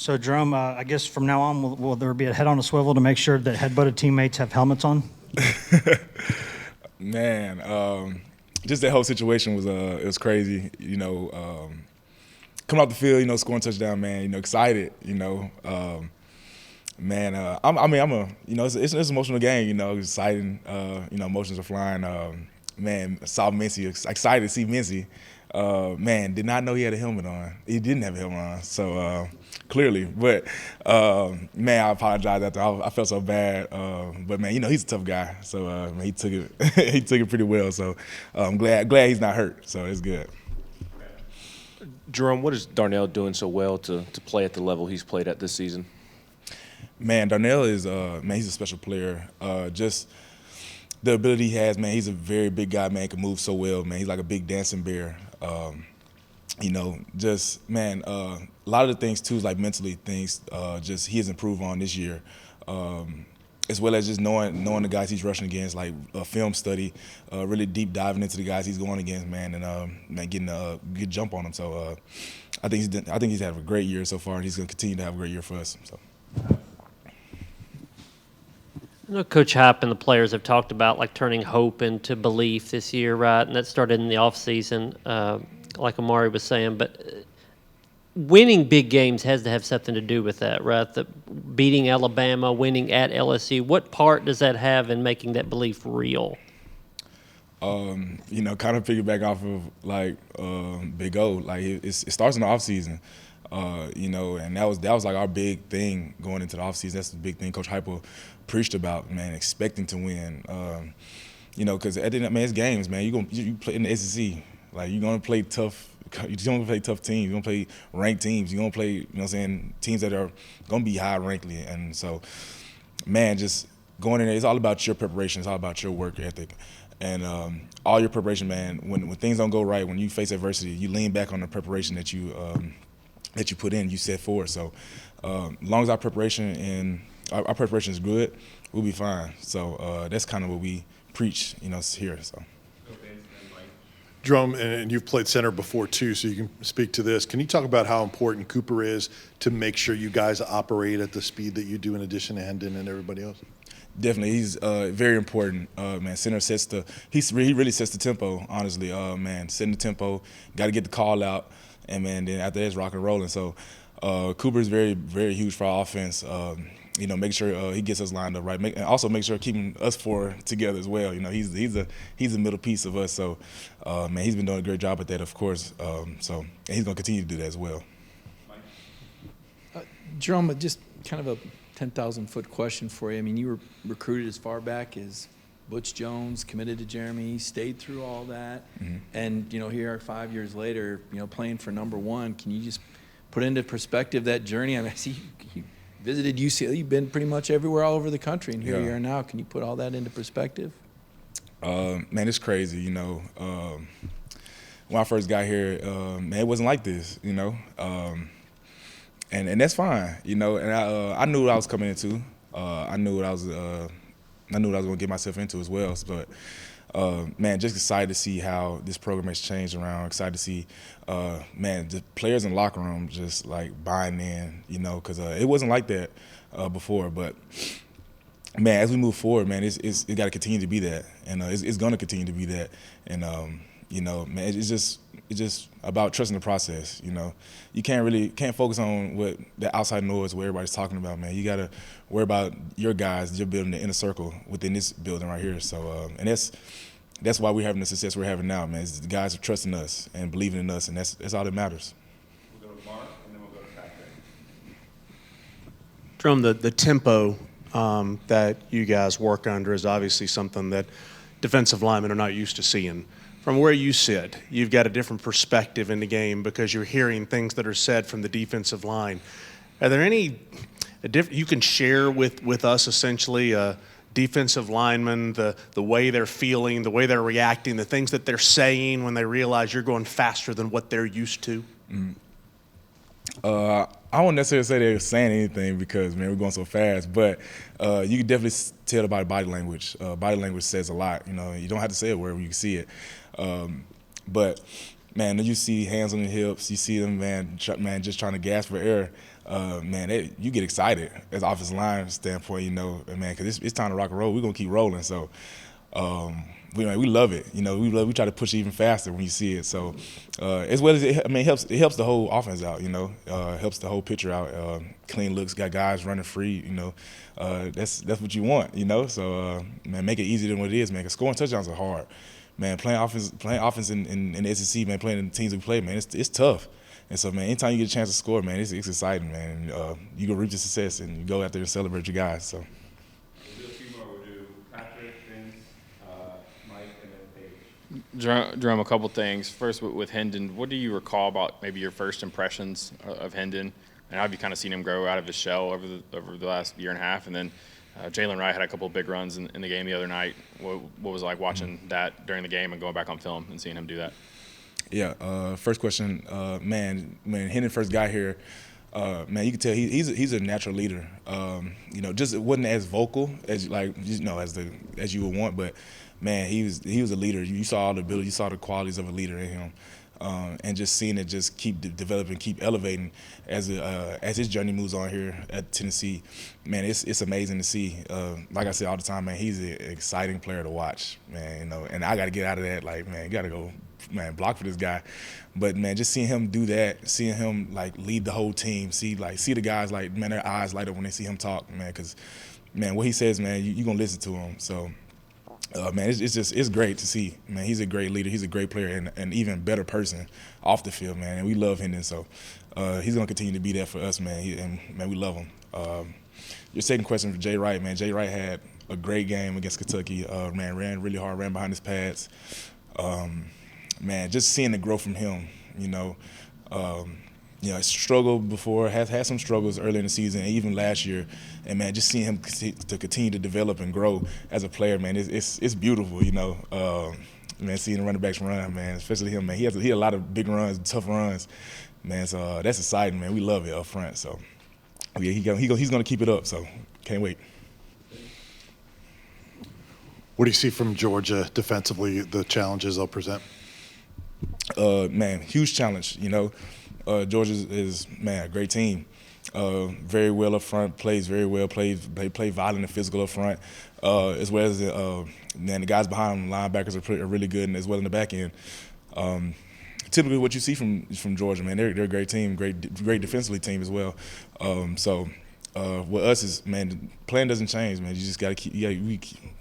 So, Jerome, I guess from now on, will there be a head on a swivel to make sure that head-butted teammates have helmets on? Man, just that whole situation was it was crazy. Coming off the field, scoring touchdown, man. Excited. Man, I'm a it's an emotional game. It's exciting. Emotions are flying. Man, saw Mincy. Excited to see Mincy. Man, did not know he had a helmet on. He didn't have a helmet on, so clearly. But man, I apologize after. I felt so bad. But man, he's a tough guy, so man, he took it. He took it pretty well. So I'm glad he's not hurt. So it's good. Jerome, what is Darnell doing so well to play at the level he's played at this season? Man, Darnell is man, he's a special player. Just the ability he has, man. He's a very big guy, man. Can move so well, man. He's like a big dancing bear. Just man, a lot of the things too is like mentally things. Just he has improved on this year, as well as just knowing the guys he's rushing against, like film study, really deep diving into the guys he's going against, man, and man, getting a good jump on them. So I think he's had a great year so far, and he's going to continue to have a great year for us. So. I know Coach Hype and the players have talked about like turning hope into belief this year, right? And that started in the offseason, like Amari was saying. But winning big games has to have something to do with that, right? Beating Alabama, winning at LSU. What part does that have in making that belief real? Kind of piggyback off of like Big O. Like it starts in the offseason. And that was like our big thing going into the offseason. That's the big thing Coach Hyper preached about, man, expecting to win. Because at the end, man, it's games, man. You play in the SEC. Like you're gonna play tough. You're gonna play tough teams. You're gonna play ranked teams. You're gonna play, teams that are gonna be high ranked. And so, man, just going in there, it's all about your preparation. It's all about your work ethic. And all your preparation, man, when things don't go right, when you face adversity, you lean back on the preparation that you put in, you set forward. So as long as our preparation is good, we'll be fine. So that's kind of what we preach, here. So. Jerome, and you've played center before too, so you can speak to this. Can you talk about how important Cooper is to make sure you guys operate at the speed that you do in addition to Hendon and everybody else? Definitely, he's very important. Man, center he really sets the tempo. Honestly, man, setting the tempo. Got to get the call out, and man, then after that, it's rock and rolling. So Cooper is very, very huge for our offense. Make sure he gets us lined up right, and also make sure keeping us four together as well. He's a middle piece of us. So man, he's been doing a great job at that, of course. And he's going to continue to do that as well. Jerome, just kind of a 10,000-foot question for you. I mean, you were recruited as far back as Butch Jones, committed to Jeremy, stayed through all that, and here 5 years later, playing for number one. Can you just put into perspective that journey? I mean, I see you visited UCLA. You've been pretty much everywhere all over the country, and here you are now. Can you put all that into perspective? Man, it's crazy. When I first got here, man, it wasn't like this. And that's fine. And I knew what I was coming into. I knew what I was going to get myself into as well. But man, just excited to see how this program has changed around. Excited to see, man, the players in the locker room just like buying in, because it wasn't like that before. But man, as we move forward, man, it got to continue to be that, and it's going to continue to be that. And man, it's just about trusting the process. You can't focus on what the outside noise, what everybody's talking about, man. You got to worry about your guys, you're building the inner circle within this building right here. So, and that's why we're having the success we're having now, man. Is the guys are trusting us and believing in us, and that's all that matters. We'll go to Mark, and then we'll go to Patrick. Jerome, the tempo that you guys work under is obviously something that defensive linemen are not used to seeing. From where you sit, you've got a different perspective in the game because you're hearing things that are said from the defensive line. Are there any you can share with us essentially defensive linemen, the way they're feeling, the way they're reacting, the things that they're saying when they realize you're going faster than what they're used to? I won't necessarily say they're saying anything because, man, we're going so fast. But you can definitely tell by body language. Body language says a lot. You don't have to say it wherever you can see it. But man, you see hands on the hips, you see them, man, just trying to gasp for air. Man, you get excited as offensive line standpoint, you know, man, because it's time to rock and roll. We're gonna keep rolling, so we love it. You know, we try to push it even faster when you see it. So as well as it helps the whole offense out. You know, helps the whole picture out. Clean looks, got guys running free. You know, that's what you want. You know, so man, make it easier than what it is, man. 'Cause scoring touchdowns are hard. Man, playing offense in the SEC, man, playing in the teams we play, man, it's tough. And so, man, anytime you get a chance to score, man, it's exciting, man. You go reap the success and you go out there and celebrate your guys. So. We'll do a few more. We'll do Patrick, Vince, Mike, and then Paige. Jerome, a couple things. First, with Hendon, what do you recall about maybe your first impressions of Hendon? And how have you kind of seen him grow out of his shell over the last year and a half? And then Jalen Wright had a couple of big runs in the game the other night. What was it like watching that during the game and going back on film and seeing him do that? Yeah, first question, man, when Hendon first got here, man, you can tell he's a natural leader. You know, just it wasn't as vocal as as you would want, but man, he was a leader. You saw all the ability, you saw the qualities of a leader in him, and just seeing it just keep developing, keep elevating as his journey moves on here at Tennessee. Man, it's amazing to see. Like I say all the time, man, he's an exciting player to watch, man. You know, and I got to get out of that. Like, man, you got to go. Man, block for this guy, but man, just seeing him do that, seeing him like lead the whole team, see the guys like, man, their eyes light up when they see him talk, man, because man, what he says, man, you gonna listen to him. So, man, it's great to see, man. He's a great leader, he's a great player, and an even better person off the field, man. And we love him, and so he's gonna continue to be there for us, man. Man, we love him. Your second question for Jay Wright, man. Jay Wright had a great game against Kentucky. Man, ran really hard, ran behind his pads. Man, just seeing the growth from him, you know, struggled before, has had some struggles early in the season, and even last year, and man, just seeing him to continue to develop and grow as a player, man, it's beautiful, you know. Man, seeing the running backs run, man, especially him, man, he had a lot of big runs, tough runs, man. So that's exciting, man. We love it up front. So yeah, he's gonna keep it up. So can't wait. What do you see from Georgia defensively? The challenges they'll present. Man, huge challenge. You know, Georgia is man, a great team. Very well up front, plays very well. They play violent and physical up front, as well as man, the guys behind them, linebackers are really good, and as well in the back end. Typically, what you see from Georgia, man, they're a great team, great defensively team as well. So with us is, man, the plan doesn't change, man. You just got to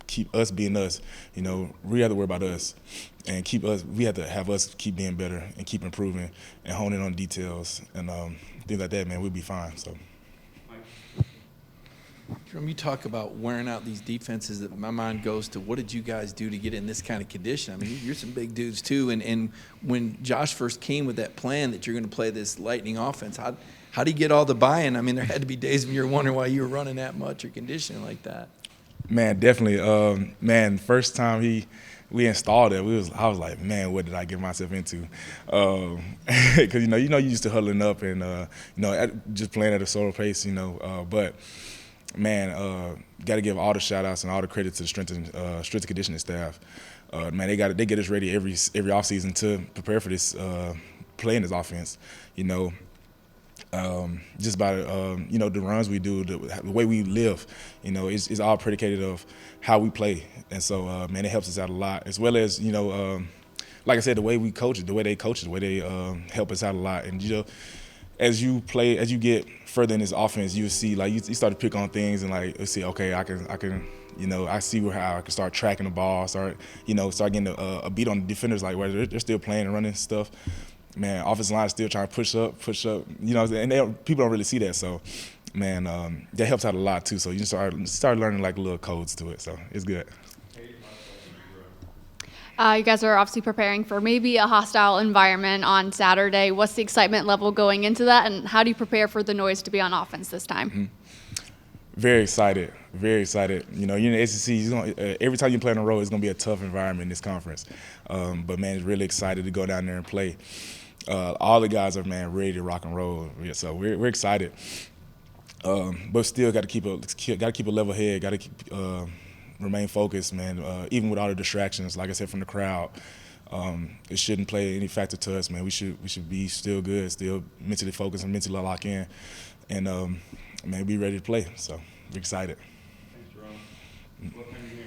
keep us being us. You know, we have to worry about us and we have to have us keep being better and keep improving and honing on details and things like that, man. We'll be fine. So. Jerome, you talk about wearing out these defenses. That my mind goes to, what did you guys do to get in this kind of condition? I mean, you're some big dudes too. And when Josh first came with that plan that you're going to play this lightning offense, how do you get all the buy-in? I mean, there had to be days when you were wondering why you were running that much or conditioning like that. Man, definitely. Man, first time we installed it, I was like, man, what did I get myself into? Because you know, you used to huddling up and just playing at a slower pace, you know. But man, got to give all the shout outs and all the credit to the strength and conditioning staff. Man, they get us ready every offseason to prepare for this playing this offense. You know. Just by the runs we do, the way we live, you know, it's all predicated of how we play, and so man, it helps us out a lot. As well as like I said, the way we coach it, the way they coach it, the way they help us out a lot. And you know, as you get further in this offense, you see like you start to pick on things and like see, okay, I can. You know, I see how I can start tracking the ball, start getting a beat on the defenders, like where they're still playing and running stuff. Man, offensive line is still trying to push up, you know, and people don't really see that. So, man, that helps out a lot too. So you start learning like little codes to it. So it's good. You guys are obviously preparing for maybe a hostile environment on Saturday. What's the excitement level going into that, and how do you prepare for the noise to be on offense this time? Mm-hmm. Very excited, very excited. You know, you're in the SEC. Every time you play on the road, it's going to be a tough environment in this conference. But, man, it's really excited to go down there and play. All the guys are, man, ready to rock and roll. So we're excited. But still got to keep a level head. Got to remain focused, man. Even with all the distractions, like I said, from the crowd. it shouldn't play any factor to us, man. We should be still good, still mentally focused and mentally lock in, and man, be ready to play. So we're excited. Thanks, Jerome. What can you